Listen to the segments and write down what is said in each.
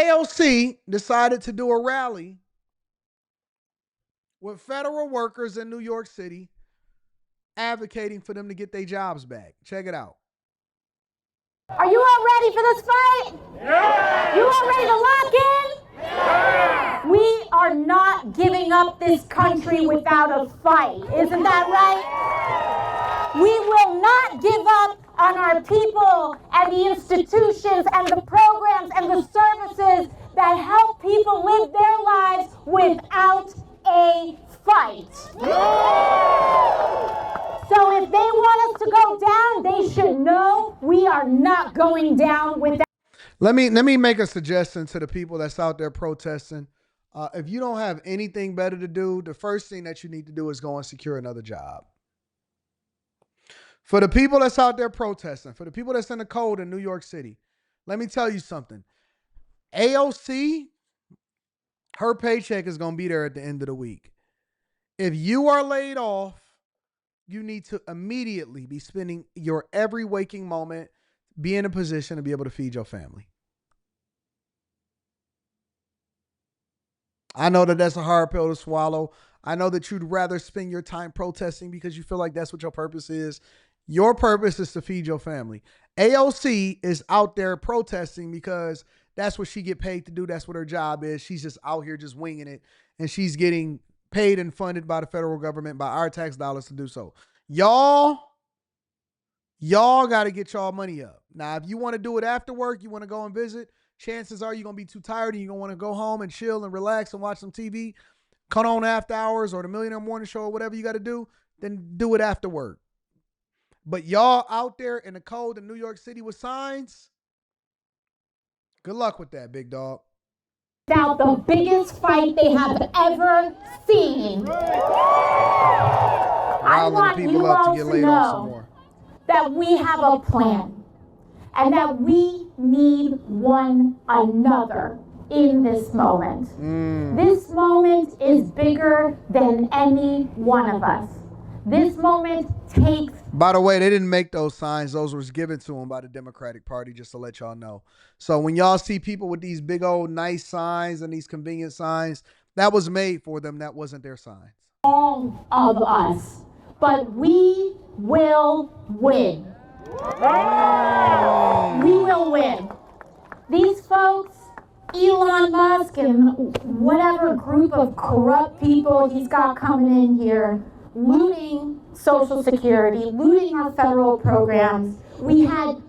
AOC decided to do a rally with federal workers in New York City advocating for them to get their jobs back. Check it out. Are you all ready for this fight? Yeah. You all ready to lock in? Yeah. We are not giving up this country without a fight. Isn't that right? We will not give up on our people and the institutions and the programs and the services that help people live their lives without a fight. So if they want us to go down, they should know we are not going down without. Let me make a suggestion to the people that's out there protesting. If you don't have anything better to do, the first thing that you need to do is go and secure another job. For the people that's out there protesting, for the people that's in the cold in New York City, let me tell you something. AOC, her paycheck is going to be there at the end of the week. If you are laid off, you need to immediately be spending your every waking moment, be in a position to be able to feed your family. I know that that's a hard pill to swallow. I know that you'd rather spend your time protesting because you feel like that's what your purpose is. Your purpose is to feed your family. AOC is out there protesting because that's what she get paid to do. That's what her job is. She's just out here just winging it, and she's getting paid and funded by the federal government, by our tax dollars to do so. Y'all got to get y'all money up. Now, if you want to do it after work, you want to go and visit, chances are you're going to be too tired and you're going to want to go home and chill and relax and watch some TV, cut on After Hours or the Millionaire Morning Show or whatever you got to do, then do it after work. But y'all out there in the cold in New York City with signs, good luck with that, big dog. Without the biggest fight they have ever seen. I want you all to know that we have a plan and that we need one another in this moment. This moment is bigger than any one of us. This moment takes. By the way, they didn't make those signs. Those was given to them by the Democratic Party, just to let y'all know. So when y'all see people with these big old nice signs and these convenient signs, that was made for them. That wasn't their signs. All of us. But we will win. We will win. These folks, Elon Musk and whatever group of corrupt people he's got coming in here, looting Social Security, looting our federal programs. We had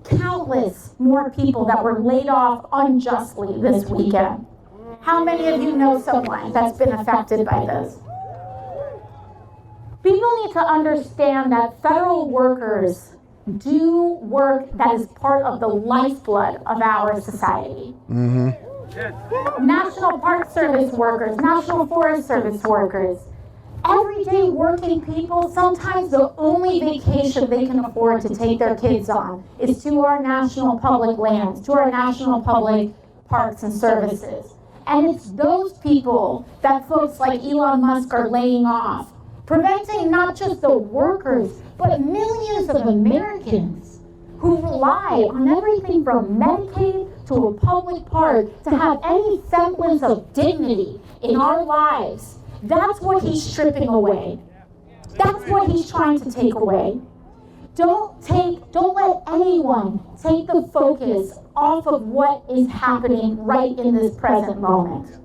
countless more people that were laid off unjustly this weekend. How many of you know someone that's been affected by this? People need to understand that federal workers do work that is part of the lifeblood of our society. National Park Service workers, National Forest Service workers, everyday working people, sometimes the only vacation they can afford to take their kids on is to our national public lands, to our national public parks and services. And it's those people that folks like Elon Musk are laying off, preventing not just the workers, but millions of Americans who rely on everything from Medicaid to a public park to have any semblance of dignity in our lives. That's what he's stripping away. That's what he's trying to take away. Don't let anyone take the focus off of what is happening right in this present moment.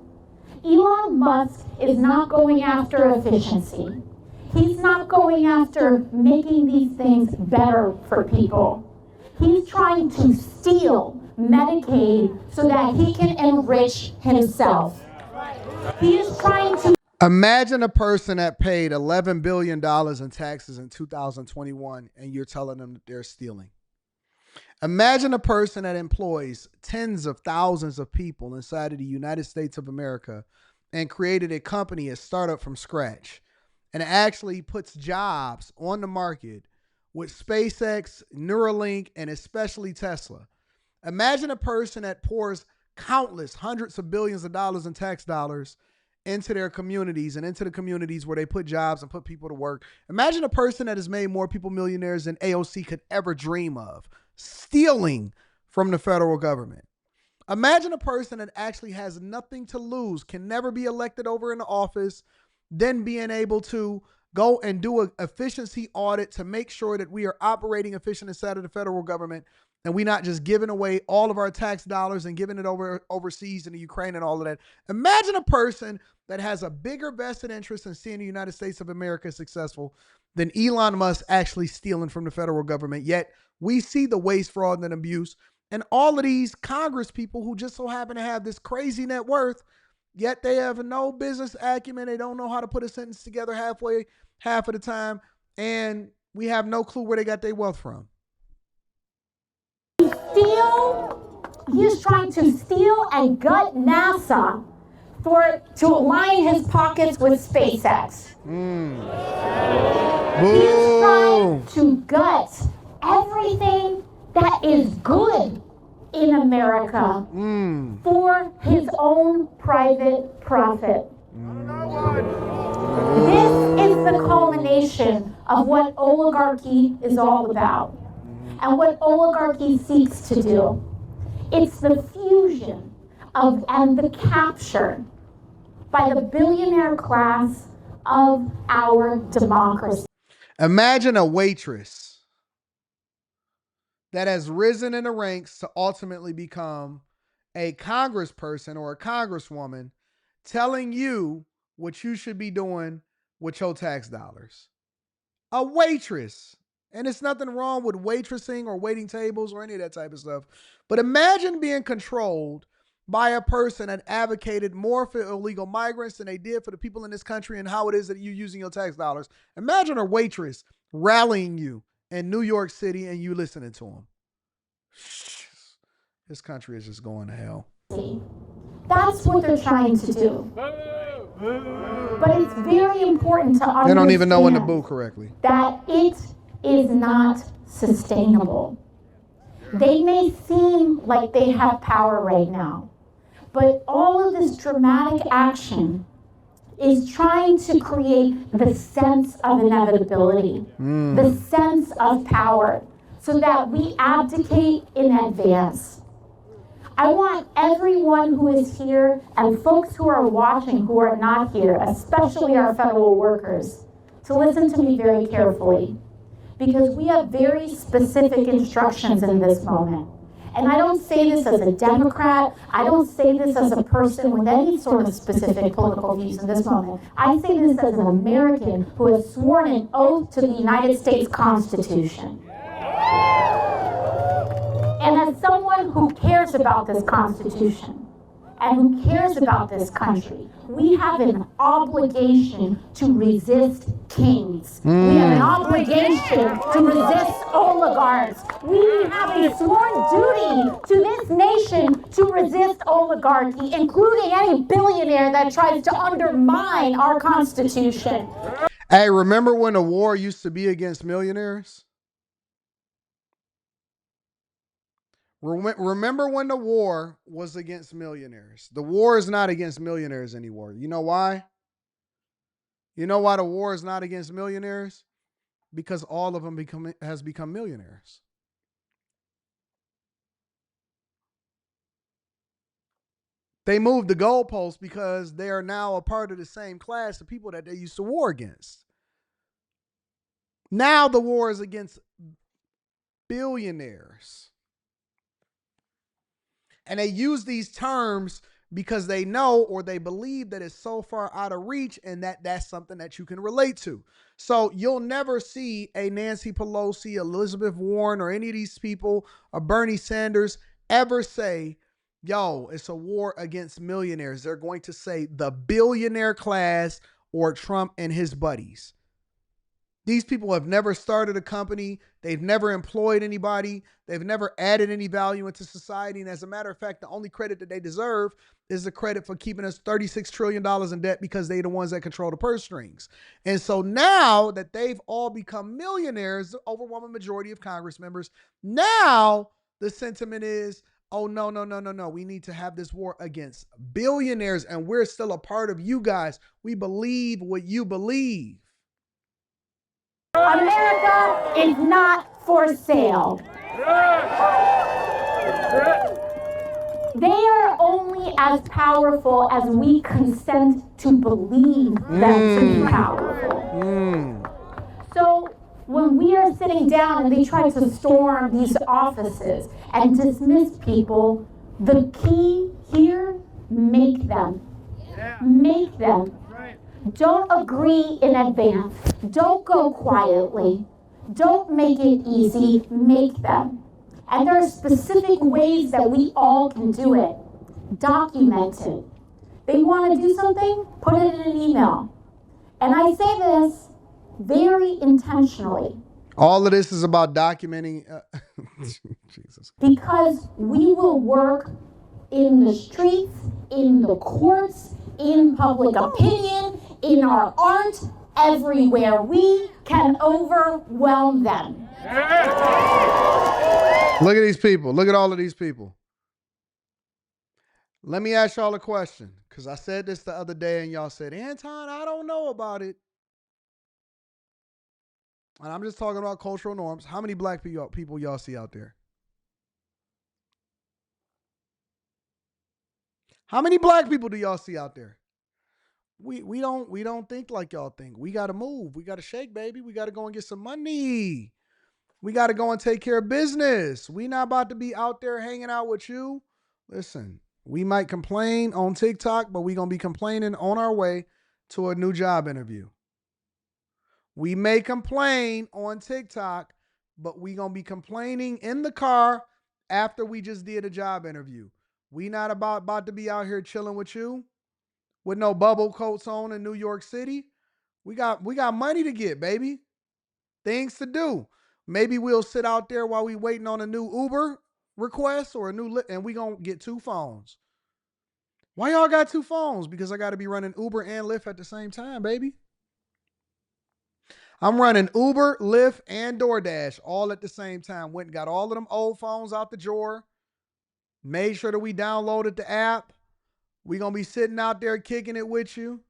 Elon Musk is not going after efficiency. He's not going after making these things better for people. He's trying to steal Medicaid so that he can enrich himself. He is trying to. Imagine a person that paid $11 billion in taxes in 2021 and you're telling them that they're stealing. Imagine a person that employs tens of thousands of people inside of the United States of America and created a company, a startup from scratch, and actually puts jobs on the market with SpaceX, Neuralink, and especially Tesla. Imagine a person that pours countless hundreds of billions of dollars in tax dollars into their communities and into the communities where they put jobs and put people to work. Imagine a person that has made more people millionaires than AOC could ever dream of, stealing from the federal government. Imagine a person that actually has nothing to lose, can never be elected over in the office, then being able to go and do an efficiency audit to make sure that we are operating efficient inside of the federal government and we're not just giving away all of our tax dollars and giving it overseas in the Ukraine and all of that. Imagine a person that has a bigger vested interest in seeing the United States of America successful than Elon Musk actually stealing from the federal government. Yet we see the waste, fraud, and abuse. And all of these Congress people who just so happen to have this crazy net worth, yet they have no business acumen. They don't know how to put a sentence together half of the time. And we have no clue where they got their wealth from. He's trying to steal and gut NASA to align his pockets with SpaceX. He's trying to gut everything that is good in America for his own private profit. This is the culmination of what oligarchy is all about and what oligarchy seeks to do. It's the fusion of and the capture by the billionaire class of our democracy. Imagine a waitress that has risen in the ranks to ultimately become a congressperson or a congresswoman telling you what you should be doing with your tax dollars. A waitress. And it's nothing wrong with waitressing or waiting tables or any of that type of stuff. But imagine being controlled by a person that advocated more for illegal migrants than they did for the people in this country and how it is that you're using your tax dollars. Imagine a waitress rallying you in New York City and you listening to them. This country is just going to hell. That's what they're trying to do. But it's very important to understand they don't even know when to boo correctly. That it is not sustainable. They may seem like they have power right now, but all of this dramatic action is trying to create the sense of inevitability, the sense of power, so that we abdicate in advance. I want everyone who is here and folks who are watching who are not here, especially our federal workers, to listen to me very carefully, because we have very specific instructions in this moment. And I don't say this as a Democrat. I don't say this as a person with any sort of specific political views in this moment. I say this as an American who has sworn an oath to the United States Constitution. And as someone who cares about this Constitution and who cares about this country, we have an obligation to resist kings. We have an obligation to resist oligarchs. We have a sworn duty to this nation to resist oligarchy, including any billionaire that tries to undermine our Constitution. Hey, remember when the war used to be against millionaires? Remember when the war was against millionaires? The war is not against millionaires anymore. You know why? You know why the war is not against millionaires? Because all of them has become millionaires. They moved the goalposts because they are now a part of the same class of people that they used to war against. Now the war is against billionaires. And they use these terms because they know or they believe that it's so far out of reach and that that's something that you can relate to. So you'll never see a Nancy Pelosi, Elizabeth Warren, or any of these people, or Bernie Sanders ever say, yo, it's a war against millionaires. They're going to say the billionaire class or Trump and his buddies. These people have never started a company. They've never employed anybody. They've never added any value into society. And as a matter of fact, the only credit that they deserve is the credit for keeping us $36 trillion in debt because they're the ones that control the purse strings. And so now that they've all become millionaires, the overwhelming majority of Congress members, now the sentiment is, oh, no. We need to have this war against billionaires, and we're still a part of you guys. We believe what you believe. America is not for sale. They are only as powerful as we consent to believe them to be powerful. So when we are sitting down and they try to storm these offices and dismiss people, the key here, make them. Make them. Don't agree in advance. Don't go quietly. Don't make it easy. Make them. And there are specific ways that we all can do it. Document it. They want to do something? Put it in an email. And I say this very intentionally. All of this is about documenting. Jesus. Because we will work in the streets, in the courts, in public opinion, in our art, everywhere. We can overwhelm them. Look at these people. Look at all of these people. Let me ask y'all a question, because I said this the other day and y'all said, Anton, I don't know about it. And I'm just talking about cultural norms. How many black people y'all see out there? How many black people do y'all see out there? We don't think like y'all think. We gotta move. We gotta shake, baby. We gotta go and get some money. We gotta go and take care of business. We not about to be out there hanging out with you. Listen, we might complain on TikTok, but we gonna be complaining on our way to a new job interview. We may complain on TikTok, but we gonna be complaining in the car after we just did a job interview. We not about to be out here chilling with you with no bubble coats on in New York City. We got money to get, baby. Things to do. Maybe we'll sit out there while we waiting on a new Uber request or a new and we gonna get two phones. Why y'all got two phones? Because I got to be running Uber and Lyft at the same time, baby. I'm running Uber, Lyft, and DoorDash all at the same time. Went and got all of them old phones out the drawer. Made sure that we downloaded the app. We gonna be sitting out there kicking it with you.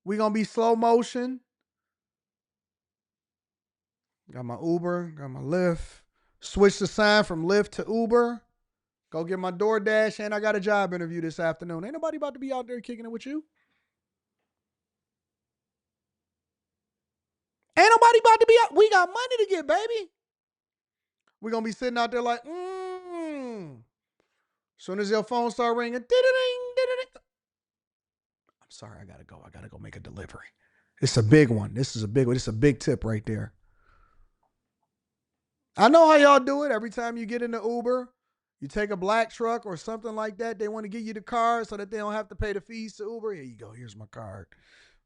We gonna be slow motion. Got my Uber, got my Lyft. Switch the sign from Lyft to Uber. Go get my DoorDash, and I got a job interview this afternoon. Ain't nobody about to be out there kicking it with you. Ain't nobody about to be out. We got money to get, baby. We gonna be sitting out there like, Soon as your phone start ringing, I'm sorry, I gotta go. I gotta go make a delivery. It's a big one. This is a big one. It's a big tip right there. I know how y'all do it. Every time you get in the Uber, you take a black truck or something like that. They want to give you the card so that they don't have to pay the fees to Uber. Here you go. Here's my card.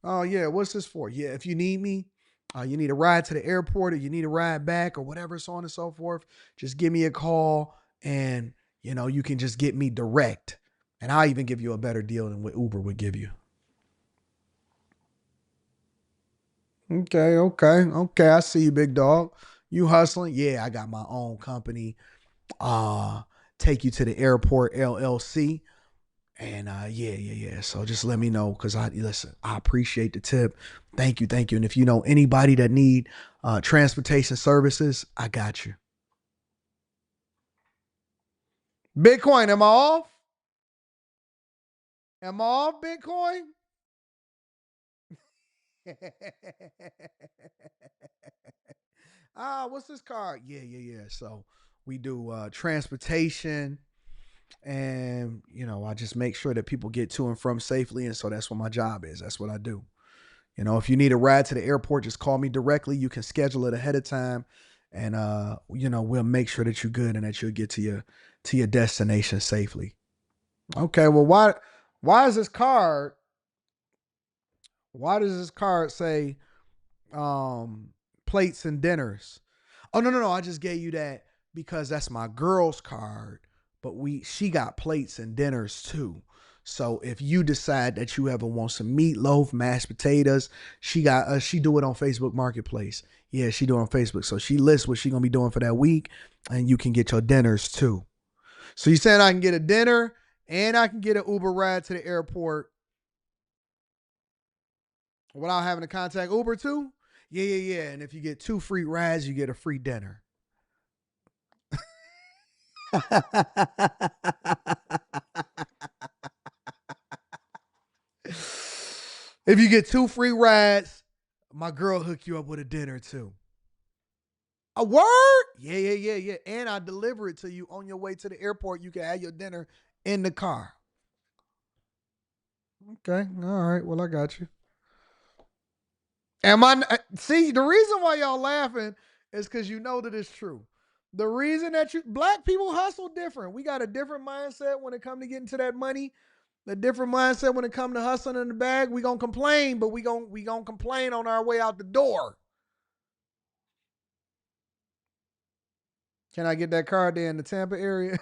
Oh, yeah. What's this for? Yeah, if you need me, you need a ride to the airport or you need a ride back or whatever, so on and so forth, just give me a call and, you can just get me direct. And I'll even give you a better deal than what Uber would give you. Okay. I see you, big dog. You hustling? Yeah, I got my own company. Take you to the airport LLC. And yeah. So just let me know because I appreciate the tip. Thank you. And if you know anybody that need transportation services, I got you. Bitcoin, am I off? Am I off, Bitcoin? What's this card? Yeah. So we do transportation and, I just make sure that people get to and from safely. And so that's what my job is. That's what I do. If you need a ride to the airport, just call me directly. You can schedule it ahead of time and, we'll make sure that you're good and that you'll get to your destination safely. Okay. Well, why does this card say, plates and dinners? Oh, no. I just gave you that because that's my girl's card, but she got plates and dinners too. So if you decide that you ever want some meatloaf, mashed potatoes, she do it on Facebook Marketplace. Yeah, she do it on Facebook. So she lists what she gonna be doing for that week, and you can get your dinners too. So you saying I can get a dinner and I can get an Uber ride to the airport without having to contact Uber too? Yeah. And if you get 2 free rides, you get a free dinner. If you get 2 free rides, my girl hook you up with a dinner too. A word? Yeah, yeah, yeah, yeah. And I deliver it to you on your way to the airport. You can have your dinner in the car. Okay. All right. Well, I got you. Am I see the reason why y'all laughing is because you know that it's true. The reason that you black people hustle different. We got a different mindset when it come to getting to that money. A different mindset when it come to hustling in the bag. We gonna complain, but we gonna complain on our way out the door. Can I get that car there in the Tampa area?